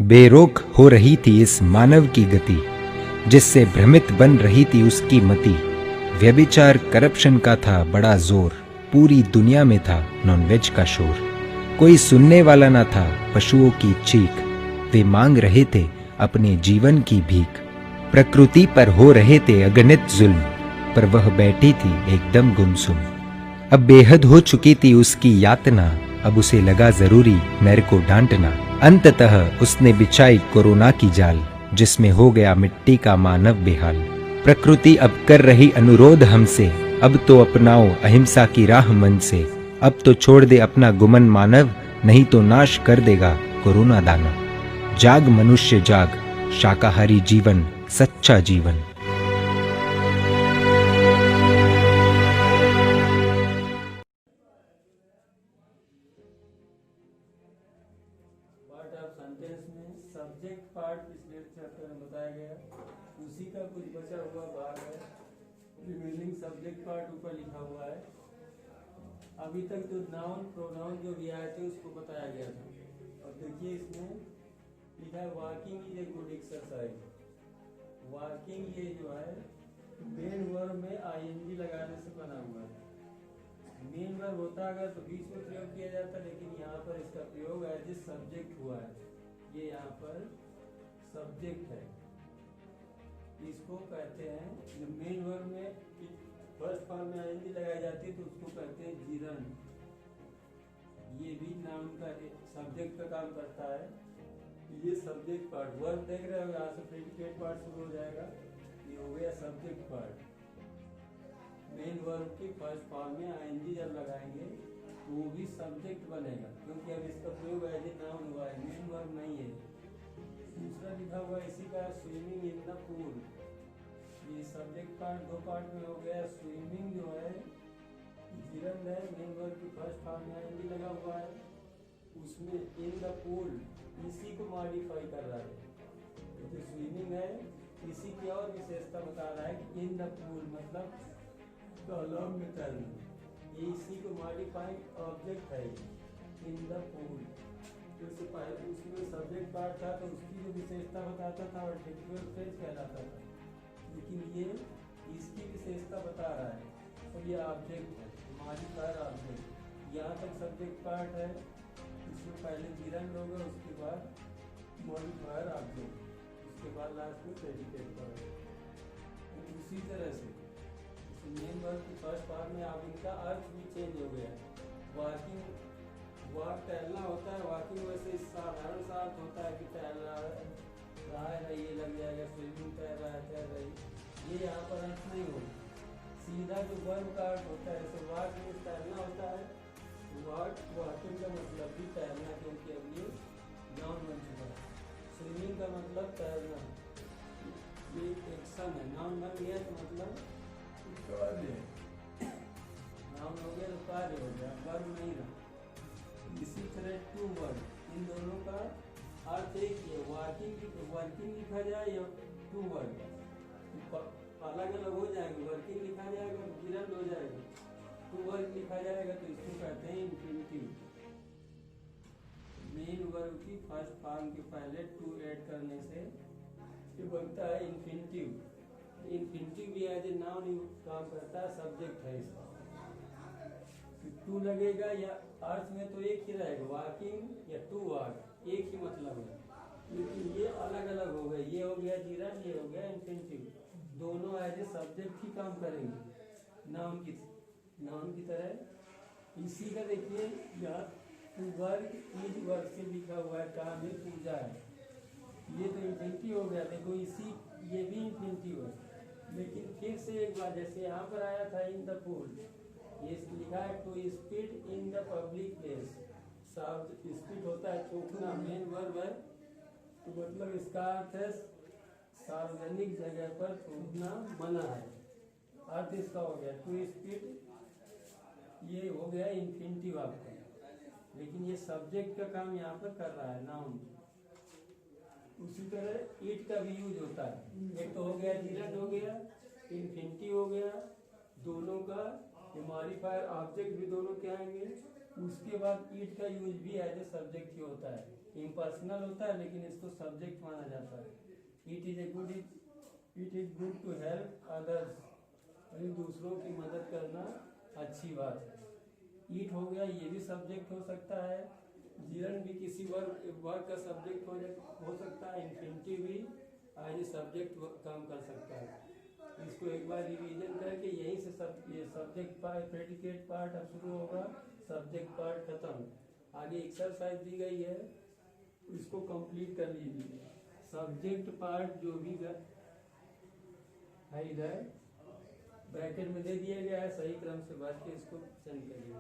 बेरोक हो रही थी इस मानव की गति, जिससे भ्रमित बन रही थी उसकी मति। व्यभिचार करप्शन का था बड़ा जोर, पूरी दुनिया में था नॉनवेज का शोर। कोई सुनने वाला ना था पशुओं की चीख, वे मांग रहे थे अपने जीवन की भीख। प्रकृति पर हो रहे थे अगणित जुल्म, पर वह बैठी थी एकदम गुमसुम। अब बेहद हो चुकी थी उसकी यातना, अब उसे लगा जरूरी नर को डांटना। अंततः उसने बिछाई कोरोना की जाल, जिसमें हो गया मिट्टी का मानव बेहाल। प्रकृति अब कर रही अनुरोध हमसे, अब तो अपनाओ अहिंसा की राह मन से। अब तो छोड़ दे अपना गुमन मानव, नहीं तो नाश कर देगा कोरोना दानव। जाग मनुष्य जाग, शाकाहारी जीवन सच्चा जीवन। पार्ट ऑफ सेंटेंस में सब्जेक्ट पार्ट पिछले चैप्टर में बताया गया, उसी का कुछ बचा हुआ भाग है। रिमेनिंग सब्जेक्ट पार्ट ऊपर लिखा हुआ है। अभी तक जो नाउन प्रोनाउन जो भी आए थे उसको बताया गया था। अब देखिए इसमें लिखा है walking is a good exercise. Walking ये जो है मेन वर्ब में आईएनजी लगाने से बना हुआ है। मेन वर्ब होता अगर तो बीच में प्रयोग किया जाता, लेकिन यहाँ पर इसका प्रयोग एज ए सब्जेक्ट हुआ है। ये यहाँ पर सब्जेक्ट है, इसको कहते हैं। मेन वर्ब में फर्स्ट फॉर्म में आईएनजी लगाई जाती है तो उसको कहते हैं जीरन। ये भी नाउन का सब्जेक्ट का काम करता है। ये सब्जेक्ट पार्ट वर्ब देख रहे हो, यहाँ से प्रेडिकेट पार्ट शुरू हो जाएगा। ये हो गया सब्जेक्ट पार्ट। मेन वर्ब की फर्स्ट फॉर्म में आईएनजी जब लगाएंगे तो वो भी सब्जेक्ट बनेगा, क्योंकि अब इसका प्रयोग एज ए नाउन हुआ है, मेन वर्ब नहीं है। दूसरा लिखा हुआ इसी का स्विमिंग इन द पूल। ये सब्जेक्ट पार्ट दो पार्ट में हो गया। स्विमिंग जो है जीरन है, मेन वर्ब की फर्स्ट फॉर्म में आईएनजी लगा हुआ है, उसमें इन द पूल इसी को मॉडिफाई कर रहा है। जो स्विमिंग है इसी की और विशेषता बता रहा है कि इन द पूल मतलब तालाब में तैरना। ये इसी को मॉडिफाइड ऑब्जेक्ट है इन द पूल। उससे पहले उसमें सब्जेक्ट पार्ट था तो उसकी जो विशेषता बताता था और आर्टिकुलर फ्रेज कहलाता था, लेकिन ये इसकी विशेषता बता रहा है। तो ये ऑब्जेक्ट है, मॉडिफायर ऑब्जेक्ट। यहाँ तक सब्जेक्ट पार्ट है, इसमें पहले जीरन होगा, उसके बाद मॉडिफायर ऑब्जेक्ट, उसके बाद लास्ट में प्रेडिकेट पार्ट। उसी तरह से मेन वर्ब की फर्स्ट फॉर्म में अब इनका अर्थ भी चेंज हो गया। वॉकिंग, वॉक टहलना होता है, वॉकिंग वैसे साधारण सा अर्थ होता है कि टहल रहा है, ये लग जाएगा। स्विमिंग तैर रहा है, तैर रही, ये यहाँ पर अर्थ नहीं होगा। सीधा जो वर्ब का अर्थ होता है, जैसे वॉक में तैरना होता है, वॉकिंग का मतलब भी तैरना, क्योंकि अब ये नाउन बन चुका है। स्विमिंग का मतलब तैरना, ये एक्शन है। नाउन बन गया तो मतलब कार्य, नाउन हो गया तो कार्य हो गया, वर्ब नहीं रहा। इसी तरह टू वर्ड, इन दोनों का अर्थ एक ही है। वर्किंग लिखा जाए या टू वर्ड अलग अलग हो जाएंगे। वर्किंग लिखा जाएगा तो गिरन हो जाएगा, टू वर्ड लिखा जाएगा तो इसको कहते हैं इन्फिनिटिव। मेन वर्ब की फर्स्ट फॉर्म के पहले टू ऐड करने से ये बनता है इन्फिनिटिव। इन्फिनिटिव भी एज ए नाउन काम करता है, सब्जेक्ट है इसका। टू लगेगा या अर्थ में तो एक ही रहेगा, वॉकिंग या टू वॉक, एक ही मतलब है, लेकिन ये अलग अलग हो गए। ये हो गया जीरन, ये हो गया इन्फिनिटिव। दोनों एज ए सब्जेक्ट ही काम करेंगे नाउन की तरह। इसी का देखिए यहाँ वर्ग इज वर्ग से लिखा हुआ है, काम है पूजा है, ये तो इन्फिनिटिव हो गया। देखो इसी ये भी इन्फिनिटिव है, लेकिन फिर से एक बार जैसे यहाँ पर आया था इन द पूल, ये लिखा है to spit in the public place. Spit होता है थूकना, मेन वर्ब है, तो मतलब इसका अर्थ है सार्वजनिक जगह पर थूकना मना है। अर्थ इसका हो गया टू स्पीड, ये हो गया इन्फिनिटिव आपका, लेकिन ये सब्जेक्ट का काम यहाँ पर कर रहा है नाउन। उसी तरह इट का भी यूज होता है। एक तो हो गया जीरन, हो गया इन्फिनिटिव, हो गया दोनों का मॉडिफायर ऑब्जेक्ट भी दोनों के आएंगे। उसके बाद इट का यूज भी एज ए सब्जेक्ट ही होता है। इम्पर्सनल होता है लेकिन इसको सब्जेक्ट माना जाता है। It is good to help others, यानी दूसरों की मदद करना अच्छी बात है। ईट हो गया, ये भी सब्जेक्ट हो सकता है। जीरण भी किसी वर्ग का सब्जेक्ट हो सकता है। इन्फिनिटिव भी एज ए सब्जेक्ट काम कर सकता है। इसको एक बार रिवीजन करके यहीं से ये सब्जेक्ट पार्ट प्रेडिकेट पार्ट अब शुरू होगा, सब्जेक्ट पार्ट खत्म। आगे एक्सरसाइज दी गई है, इसको कंप्लीट कर लीजिए। सब्जेक्ट पार्ट जो भी है इधर ब्रैकेट में दे दिया गया है, सही क्रम से भर के इसको सेंड करिए।